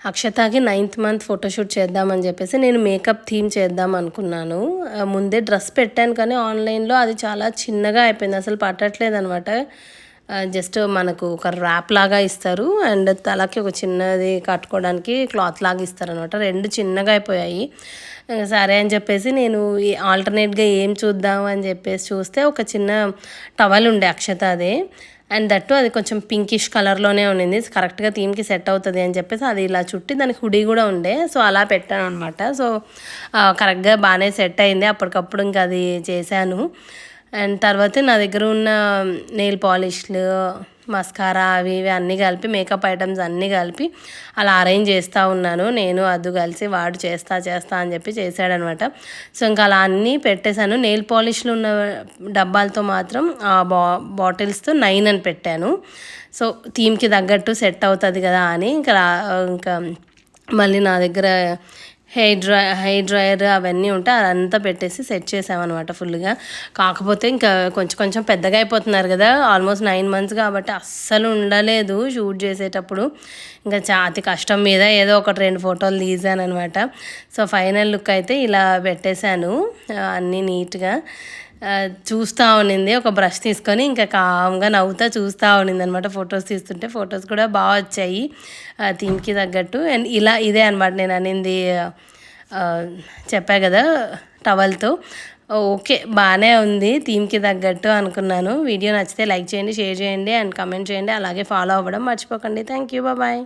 అక్షతకి 9th month photoshoot చేద్దామని చెప్పేసి నేను మేకప్ థీమ్ చేద్దాం అనుకున్నాను. ముందే డ్రెస్ పెట్టాను కానీ ఆన్లైన్లో అది చాలా చిన్నగా అయిపోయింది, అసలు పట్టట్లేదు అనమాట. జస్ట్ మనకు ఒక ర్యాప్ లాగా ఇస్తారు అండ్ తలకి ఒక చిన్నది కట్టుకోవడానికి క్లాత్ లాగా ఇస్తారనమాట. రెండు చిన్నగా అయిపోయాయి. సరే అని చెప్పేసి నేను ఆల్టర్నేట్గా ఏం చూద్దాం అని చెప్పేసి చూస్తే ఒక చిన్న టవల్ ఉండే అక్షత అదే, అండ్ దట్టు అది కొంచెం పింకిష్ కలర్లోనే ఉండింది. కరెక్ట్గా థీమ్కి సెట్ అవుతుంది అని చెప్పేసి అది ఇలా చుట్టి దానికి హుడీ కూడా ఉండే, సో అలా పెట్టాను అనమాట. సో కరెక్ట్గా బాగానే సెట్ అయింది. అప్పటికప్పుడు ఇంకా అది చేశాను. అండ్ తర్వాత నా దగ్గర ఉన్న నెయిల్ పాలిష్లు, మస్కారా అవి ఇవి అన్నీ కలిపి, మేకప్ ఐటమ్స్ అన్నీ కలిపి అలా అరేంజ్ చేస్తూ ఉన్నాను. నేను అద్దు కలిసి వాడు చేస్తా అని చెప్పి చేశాడనమాట. సో ఇంకా అలా అన్నీ పెట్టేశాను. నెయిల్ పాలిష్లు ఉన్న డబ్బాలతో మాత్రం ఆ బాటిల్స్తో 9 అని పెట్టాను. సో థీమ్కి తగ్గట్టు సెట్ అవుతుంది కదా అని ఇంకా మళ్ళీ నా దగ్గర హెయిర్ డ్రయర్ అవన్నీ ఉంటే అదంతా పెట్టేసి సెట్ చేసామన్నమాట ఫుల్గా. కాకపోతే ఇంకా కొంచెం పెద్దగా అయిపోతున్నారు కదా, ఆల్మోస్ట్ 9 months కాబట్టి అస్సలు ఉండలేదు షూట్ చేసేటప్పుడు. ఇంకా అతి కష్టం మీద ఏదో 1-2 ఫోటోలు తీసాను అనమాట. సో ఫైనల్ లుక్ అయితే ఇలా పెట్టేశాను, అన్నీ నీట్గా. చూస్తూ ఉన్నింది, ఒక బ్రష్ తీసుకొని ఇంకా కామ్గా నవ్వుతా చూస్తూ ఉన్నింది అనమాట. ఫొటోస్ తీస్తుంటే ఫొటోస్ కూడా బాగా వచ్చాయి థీమ్కి తగ్గట్టు. అండ్ ఇదే అనమాట నేను అనింది, చెప్పా కదా టవల్తో. ఓకే, బాగానే ఉంది థీమ్కి తగ్గట్టు అనుకున్నాను. వీడియో నచ్చితే లైక్ చేయండి, షేర్ చేయండి అండ్ కమెంట్ చేయండి. అలాగే ఫాలో అవ్వడం మర్చిపోకండి. Thank you, bye.